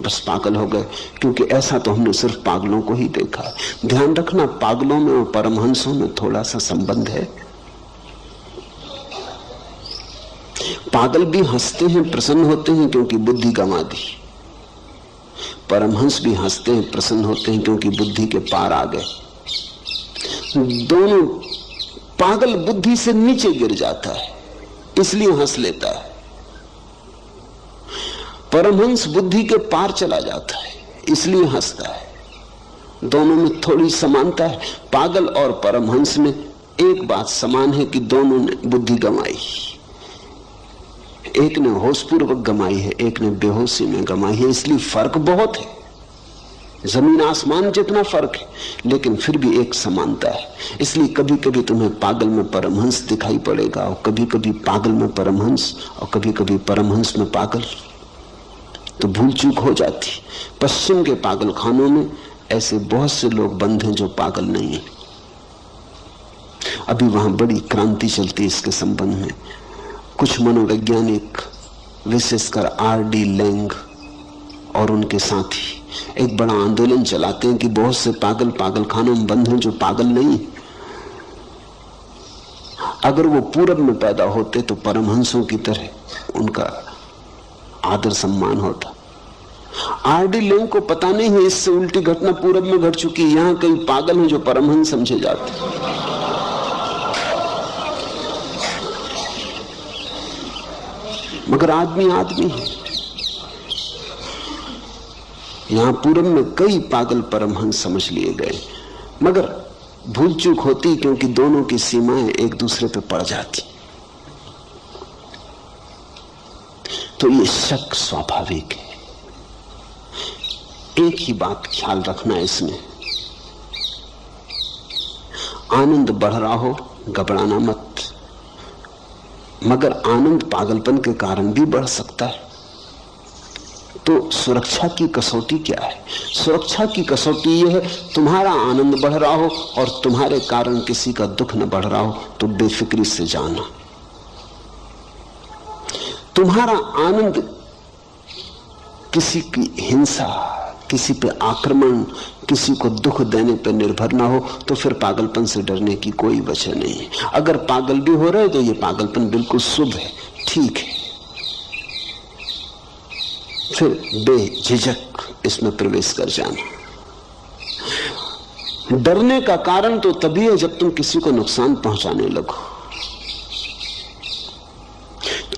बस पागल हो गए। क्योंकि ऐसा तो हमने सिर्फ पागलों को ही देखा है। ध्यान रखना, पागलों में और परमहंसों में थोड़ा सा संबंध है। पागल भी हंसते हैं, प्रसन्न होते हैं, क्योंकि बुद्धि गंवा दी। परमहंस भी हंसते हैं, प्रसन्न होते हैं, क्योंकि बुद्धि के पार आ गए। दोनों पागल बुद्धि से नीचे गिर जाता है इसलिए हंस लेता है, परमहंस बुद्धि के पार चला जाता है इसलिए हंसता है। दोनों में थोड़ी समानता है। पागल और परमहंस में एक बात समान है कि दोनों ने बुद्धि गंवाई। एक ने होशपूर्वक गंवाई है, एक ने बेहोशी में गंवाई है। इसलिए फर्क बहुत है, जमीन आसमान जितना फर्क है, लेकिन फिर भी एक समानता है। इसलिए कभी कभी तुम्हें पागल में परमहंस दिखाई पड़ेगा, और कभी कभी पागल में परमहंस, और कभी कभी परमहंस में पागल। तो भूल चूक हो जाती। पश्चिम के पागल खानों में ऐसे बहुत से लोग बंद हैं जो पागल नहीं है। अभी वहां बड़ी क्रांति चलती है इसके संबंध में। कुछ मनोवैज्ञानिक, विशेषकर R.D. लैंग और उनके साथी एक बड़ा आंदोलन चलाते हैं कि बहुत से पागल पागल खानों में बंद हैं जो पागल नहीं। अगर वो पूरब में पैदा होते तो परमहंसों की तरह उनका आदर सम्मान होता। R.D. लैंग को पता नहीं है इससे उल्टी घटना पूरब में घट चुकी है। यहां कई पागल हैं जो परमहंस समझे जाते। मगर आदमी आदमी है। यहां पूरब में कई पागल परमहंस समझ लिए गए, मगर भूल चूक होती क्योंकि दोनों की सीमाएं एक दूसरे पे पड़ जाती। तो ये शक स्वाभाविक है। एक ही बात ख्याल रखना इसमें, आनंद बढ़ रहा हो घबराना मत। मगर आनंद पागलपन के कारण भी बढ़ सकता है। तो सुरक्षा की कसौटी क्या है? सुरक्षा की कसौटी यह है, तुम्हारा आनंद बढ़ रहा हो और तुम्हारे कारण किसी का दुख न बढ़ रहा हो तो बेफिक्री से जाना। तुम्हारा आनंद किसी की हिंसा, किसी पे आक्रमण, किसी को दुख देने पर निर्भर ना हो तो फिर पागलपन से डरने की कोई वजह नहीं है। अगर पागल भी हो रहे तो ये पागलपन बिल्कुल शुभ है, ठीक है। फिर बेझिझक इसमें प्रवेश कर जाना। डरने का कारण तो तभी है जब तुम किसी को नुकसान पहुंचाने लगो।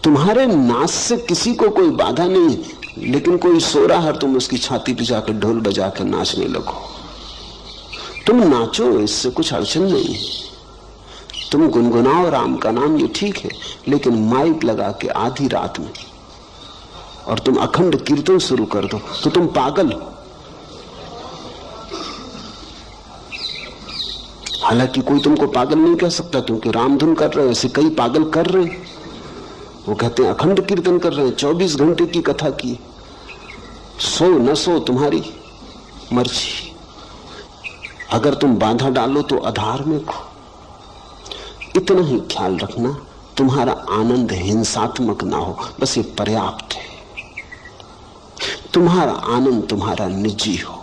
तुम्हारे नाच से किसी को कोई बाधा नहीं, लेकिन कोई सो रहा है तुम उसकी छाती पे जाकर ढोल बजा कर नाचने लगो। तुम नाचो, इससे कुछ अड़चन नहीं है। तुम गुनगुनाओ राम का नाम, ये ठीक है, लेकिन माइक लगा के आधी रात में और तुम अखंड कीर्तन शुरू कर दो तो तुम पागल हो। हालांकि कोई तुमको पागल नहीं कह सकता क्योंकि रामधुन कर रहे हो, ऐसे कई पागल कर रहे हैं। वो कहते हैं अखंड कीर्तन कर रहे हैं, 24 घंटे की कथा की। सो न सो तुम्हारी मर्जी। अगर तुम बाधा डालो तो अधार्मिक हो। इतना ही ख्याल रखना, तुम्हारा आनंद हिंसात्मक ना हो, बस ये पर्याप्त है। तुम्हारा आनंद तुम्हारा निजी हो,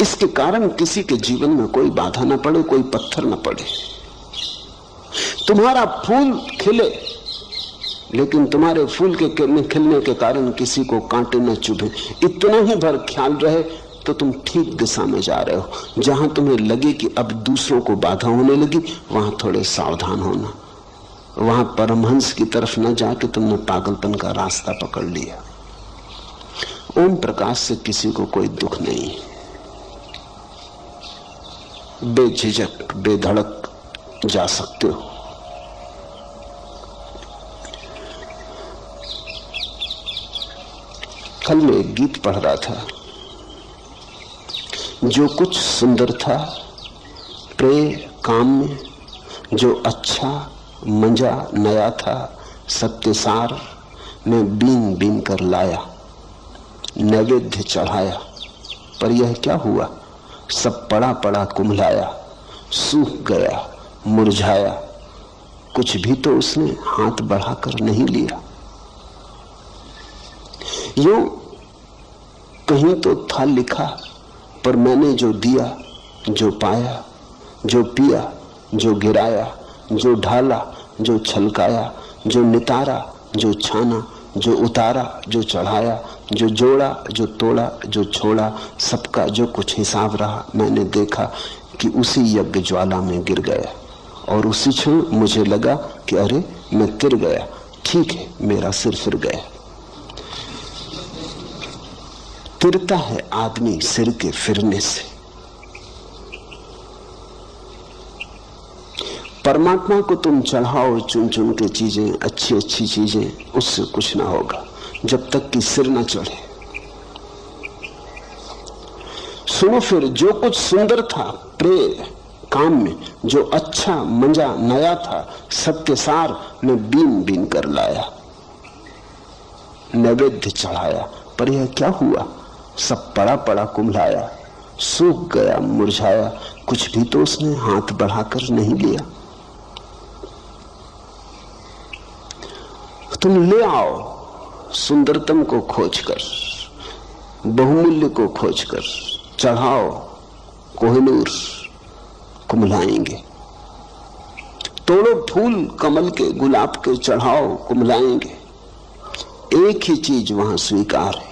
इसके कारण किसी के जीवन में कोई बाधा ना पड़े, कोई पत्थर ना पड़े। तुम्हारा फूल खिले, लेकिन तुम्हारे फूल के खिलने के कारण किसी को कांटे न चुभे, इतना ही भर ख्याल रहे तो तुम ठीक दिशा में जा रहे हो। जहां तुम्हें लगे कि अब दूसरों को बाधा होने लगी, वहां थोड़े सावधान होना। वहां परमहंस की तरफ न जाके तुमने पागलपन का रास्ता पकड़ लिया। ओम प्रकाश से किसी को कोई दुख नहीं है। बेझिझक बेधड़क जा सकते हो। कल मैं एक गीत पढ़ रहा था, जो कुछ सुंदर था प्रेम काम में, जो अच्छा मंजा नया था सत्यसार में बीन बीन कर लाया, नैवेद्य चढ़ाया, पर यह क्या हुआ, सब पड़ा पड़ा कुम्हलाया, सूख गया मुरझाया, कुछ भी तो उसने हाथ बढ़ाकर नहीं लिया। यूं कहीं तो था लिखा, पर मैंने जो दिया, जो पाया, जो पिया, जो गिराया, जो ढाला, जो छलकाया, जो नितारा, जो छाना, जो उतारा, जो चढ़ाया, जो जोड़ा, जो तोड़ा, जो छोड़ा, सबका जो कुछ हिसाब रहा, मैंने देखा कि उसी यज्ञ ज्वाला में गिर गया। और उसी क्षण मुझे लगा कि अरे मैं तिर गया, ठीक है, मेरा सिर फिर गया। तिरता है आदमी सिर के फिरने से। परमात्मा को तुम चढ़ाओ चुन चुन के चीजें, अच्छी अच्छी चीजें, उससे कुछ ना होगा जब तक कि सिर ना चढ़े। सुनो, फिर जो कुछ सुंदर था प्रेम काम में, जो अच्छा मंजा नया था, सबके सार मैं बीन बीन कर लाया, नैवेद्य चढ़ाया। पर यह क्या हुआ? सब पड़ा पड़ा कुम्हलाया, सूख गया मुरझाया, कुछ भी तो उसने हाथ बढ़ाकर नहीं लिया। तुम ले आओ सुंदरतम को खोजकर, बहुमूल्य को खोजकर, चढ़ाओ कोहिनूर, कुम्हलाएंगे। तोड़ो फूल कमल के, गुलाब के, चढ़ाओ कुम्हलाएंगे। एक ही चीज वहां स्वीकार है,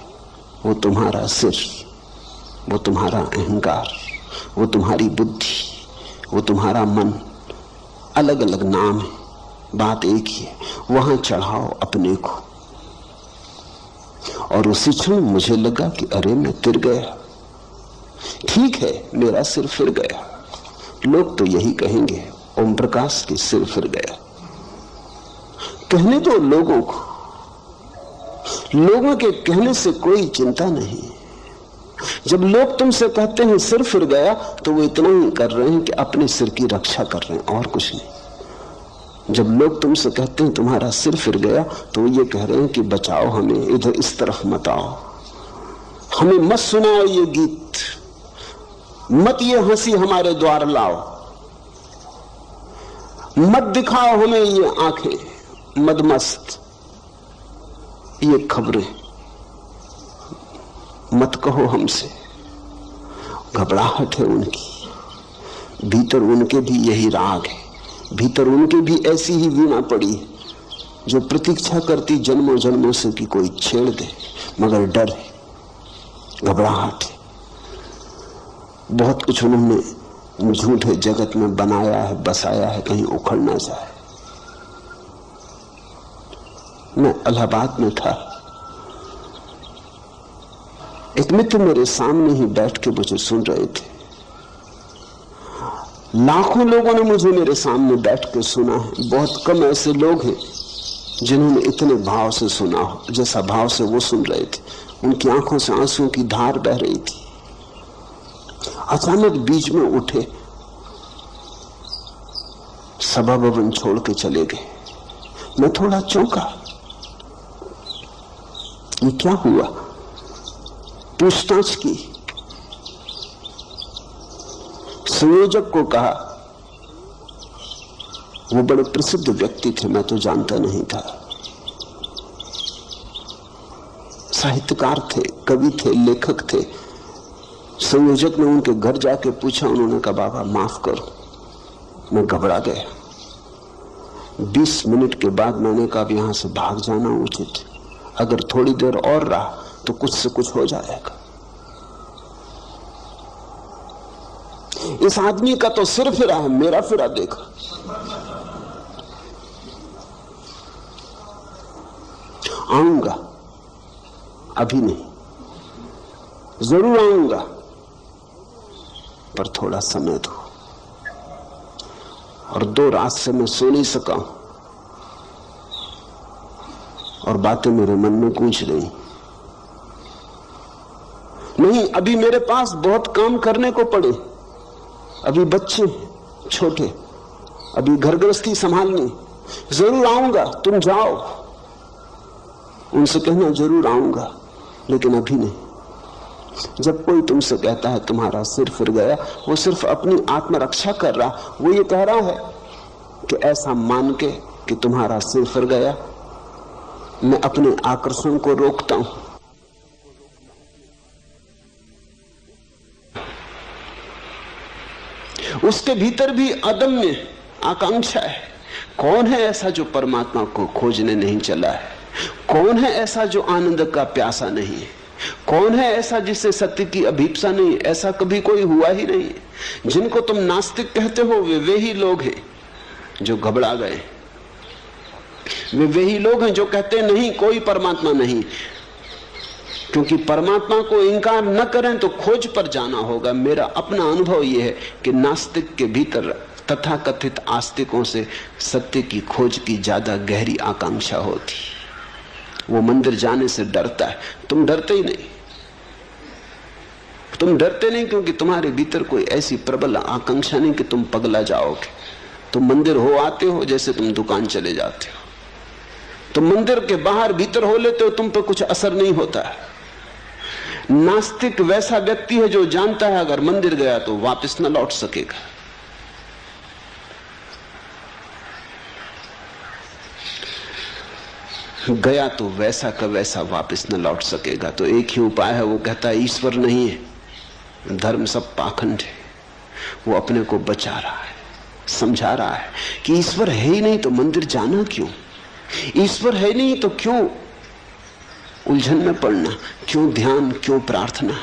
वो तुम्हारा सिर, वो तुम्हारा अहंकार, वो तुम्हारी बुद्धि, वो तुम्हारा मन। अलग अलग नाम है, बात एक ही है। वहां चढ़ाओ अपने को। और उसी क्षण मुझे लगा कि अरे मैं तिर गया, ठीक है, मेरा सिर फिर गया। लोग तो यही कहेंगे, ओम प्रकाश के सिर फिर गया। कहने दो लोगों को, लोगों के कहने से कोई चिंता नहीं। जब लोग तुमसे कहते हैं सिर फिर गया, तो वो इतना ही कर रहे हैं कि अपने सिर की रक्षा कर रहे हैं, और कुछ नहीं। जब लोग तुमसे कहते हैं तुम्हारा सिर फिर गया, तो वो ये कह रहे हैं कि बचाओ हमें, इधर इस तरफ मत आओ, हमें मत सुनाओ ये गीत, मत ये हंसी हमारे द्वार लाओ, मत दिखाओ हमें ये आंखें मदमस्त, ये खबरें मत कहो हमसे। घबराहट है उनकी, भीतर उनके भी यही राग है, भीतर उनके भी ऐसी ही वीणा पड़ी है जो प्रतीक्षा करती जन्मों जन्मों से कि कोई छेड़ दे, मगर डर है, घबराहट है। बहुत कुछ उन्होंने झूठे जगत में बनाया है, बसाया है, कहीं उखड़ ना जाए। मैं इलाहाबाद में था, एक मित्र मेरे सामने ही बैठ के मुझे सुन रहे थे। लाखों लोगों ने मुझे मेरे सामने बैठ के सुना है। बहुत कम ऐसे लोग हैं जिन्होंने इतने भाव से सुना हो जैसा भाव से वो सुन रहे थे। उनकी आंखों से आंसुओं की धार बह रही थी। अचानक बीच में उठे, सभा भवन छोड़ के चले गए। मैं थोड़ा चौंका, ये क्या हुआ? पूछताछ की, संयोजक को कहा, वो बड़े प्रसिद्ध व्यक्ति थे, मैं तो जानता नहीं था। साहित्यकार थे, कवि थे, लेखक थे। संयोजक ने उनके घर जाके पूछा, उन्होंने कहा बाबा माफ करो। मैं घबरा गया। 20 मिनट के बाद मैंने कहा यहां से भाग जाना उचित, अगर थोड़ी देर और रहा तो कुछ से कुछ हो जाएगा। इस आदमी का तो सिर फिरा है, मेरा फिरा देखा। आऊंगा, अभी नहीं, जरूर आऊंगा, पर थोड़ा समय दो। और 2 रात से मैं सो नहीं सका हूं और बातें मेरे मन में गूंज रही। नहीं, अभी मेरे पास बहुत काम करने को पड़े, अभी बच्चे छोटे, अभी घर गृहस्थी संभालनी। जरूर आऊंगा, तुम जाओ, उनसे कहना जरूर आऊंगा, लेकिन अभी नहीं। जब कोई तुमसे कहता है तुम्हारा सिर फिर गया, वो सिर्फ अपनी आत्मरक्षा कर रहा, वो ये कह रहा है कि ऐसा मान के कि तुम्हारा सिर फिर गया, मैं अपने आकर्षण को रोकता हूं। उसके भीतर भी अदम्य आकांक्षा है। कौन है ऐसा जो परमात्मा को खोजने नहीं चला है? कौन है ऐसा जो आनंद का प्यासा नहीं है? कौन है ऐसा जिसे सत्य की अभीप्सा नहीं? ऐसा कभी कोई हुआ ही नहीं। जिनको तुम नास्तिक कहते हो वे ही लोग हैं जो घबरा गए। वे ही लोग हैं जो कहते हैं नहीं, कोई परमात्मा नहीं। क्योंकि परमात्मा को इंकार न करें तो खोज पर जाना होगा। मेरा अपना अनुभव यह है कि नास्तिक के भीतर तथाकथित आस्तिकों से सत्य की खोज की ज्यादा गहरी आकांक्षा होती। वो मंदिर जाने से डरता है। तुम डरते ही नहीं। तुम डरते नहीं क्योंकि तुम्हारे भीतर कोई ऐसी प्रबल आकांक्षा नहीं कि तुम पगला जाओगे। तुम मंदिर हो आते हो जैसे तुम दुकान चले जाते हो। तुम मंदिर के बाहर भीतर हो लेते हो, तुम पे कुछ असर नहीं होता है। नास्तिक वैसा व्यक्ति है जो जानता है अगर मंदिर गया तो वापस न लौट सकेगा। गया तो वैसा का वैसा वापस न लौट सकेगा। तो एक ही उपाय है, वो कहता है ईश्वर नहीं है, धर्म सब पाखंड है। वो अपने को बचा रहा है, समझा रहा है कि ईश्वर है ही नहीं तो मंदिर जाना क्यों? ईश्वर है नहीं तो क्यों उलझन में पड़ना, क्यों ध्यान, क्यों प्रार्थना?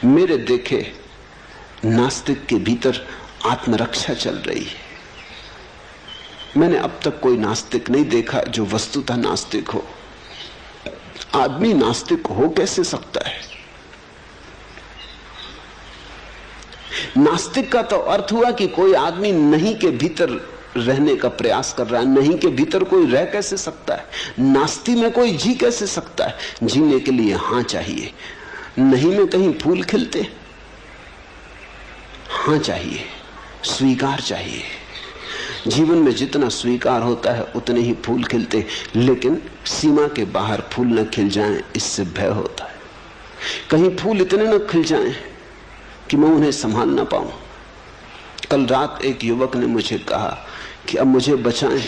मेरे देखे नास्तिक के भीतर आत्मरक्षा चल रही है। मैंने अब तक कोई नास्तिक नहीं देखा जो वस्तुतः नास्तिक हो। आदमी नास्तिक हो कैसे सकता है? नास्तिक का तो अर्थ हुआ कि कोई आदमी नहीं के भीतर रहने का प्रयास कर रहा है। नहीं के भीतर कोई रह कैसे सकता है? नास्ति में कोई जी कैसे सकता है? जीने के लिए हां चाहिए। नहीं में कहीं फूल खिलते? हां चाहिए, स्वीकार चाहिए। जीवन में जितना स्वीकार होता है उतने ही फूल खिलते, लेकिन सीमा के बाहर फूल न खिल जाएं इससे भय होता है। कहीं फूल इतने न खिल जाएं कि मैं उन्हें संभाल ना पाऊं। कल रात एक युवक ने मुझे कहा कि अब मुझे बचाएं,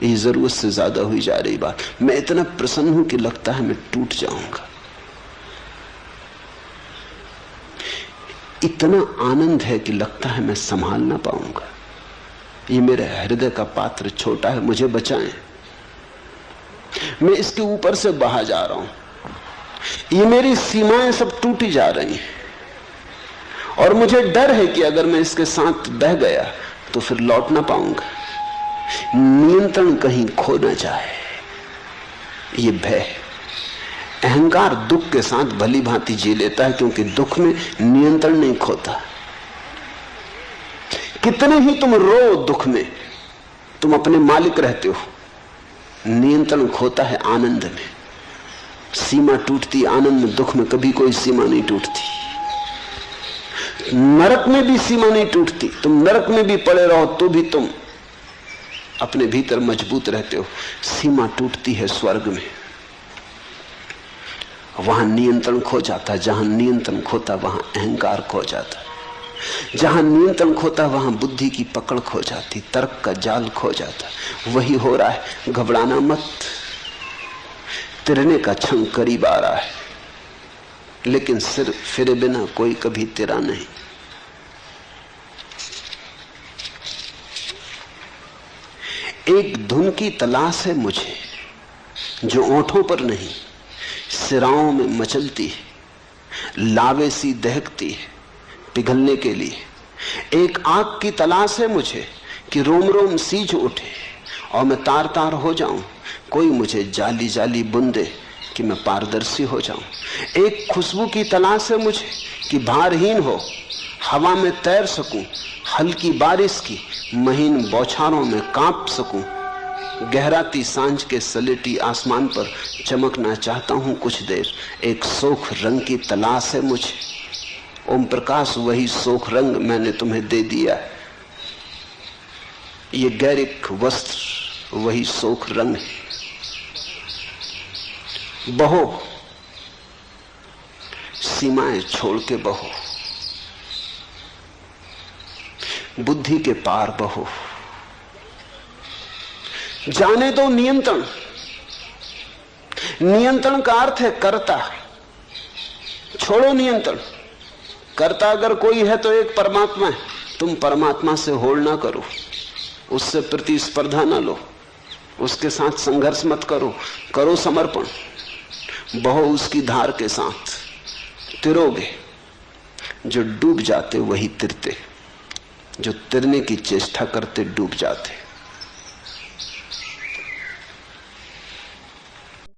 ये जरूरत से ज्यादा हुई जा रही बात। मैं इतना प्रसन्न हूं कि लगता है मैं टूट जाऊंगा। इतना आनंद है कि लगता है मैं संभाल ना पाऊंगा। ये मेरे हृदय का पात्र छोटा है, मुझे बचाएं। मैं इसके ऊपर से बाहर जा रहा हूं। ये मेरी सीमाएं सब टूटी जा रही हैं और मुझे डर है कि अगर मैं इसके साथ बह गया तो फिर लौट ना पाऊंगा। नियंत्रण कहीं खो ना जाए, ये भय। अहंकार दुख के साथ भली भांति जी लेता है क्योंकि दुख में नियंत्रण नहीं खोता। कितने ही तुम रो दुख में, तुम अपने मालिक रहते हो। नियंत्रण खोता है आनंद में। सीमा टूटती आनंद में, दुख में कभी कोई सीमा नहीं टूटती। नरक में भी सीमा नहीं टूटती। तुम नरक में भी पड़े रहो तो भी तुम अपने भीतर मजबूत रहते हो। सीमा टूटती है स्वर्ग में, वहां नियंत्रण खो जाता है। जहां नियंत्रण खोता वहां अहंकार खो जाता है। जहां नियंत्रण खोता वहां बुद्धि की पकड़ खो जाती, तर्क का जाल खो जाता। वही हो रहा है। घबराना मत, तिरने का क्षण करीब आ रहा है, लेकिन सिर फिरे बिना कोई कभी तिरा नहीं। एक धुन की तलाश है मुझे जो ओंठों पर नहीं सिराओं में मचलती है, लावे सी दहकती है पिघलने के लिए। एक आग की तलाश है मुझे कि रोम रोम सीज उठे और मैं तार तार हो जाऊं। कोई मुझे जाली जाली बुंदे कि मैं पारदर्शी हो जाऊं। एक खुशबू की तलाश है मुझे कि भारहीन हो, हवा में तैर सकूं, हल्की बारिश की महीन बौछारों में कांप सकूं। गहराती सांझ के सलेटी आसमान पर चमकना चाहता हूं कुछ देर। एक सोख रंग की तलाश है मुझे। ओम प्रकाश, वही सोख रंग मैंने तुम्हें दे दिया है। ये गैरिक वस्त्र वही सोख रंग है। बहो, सीमाएं छोड़ के बहो, बुद्धि के पार बहो। जाने दो नियंत्रण। नियंत्रण का अर्थ है कर्ता। छोड़ो नियंत्रण। कर्ता अगर कोई है तो एक परमात्मा है। तुम परमात्मा से होड़ ना करो, उससे प्रतिस्पर्धा ना लो, उसके साथ संघर्ष मत करो, करो समर्पण, बहो उसकी धार के साथ, तिरोगे। जो डूब जाते वही तिरते, जो तिरने की चेष्टा करते डूब जाते।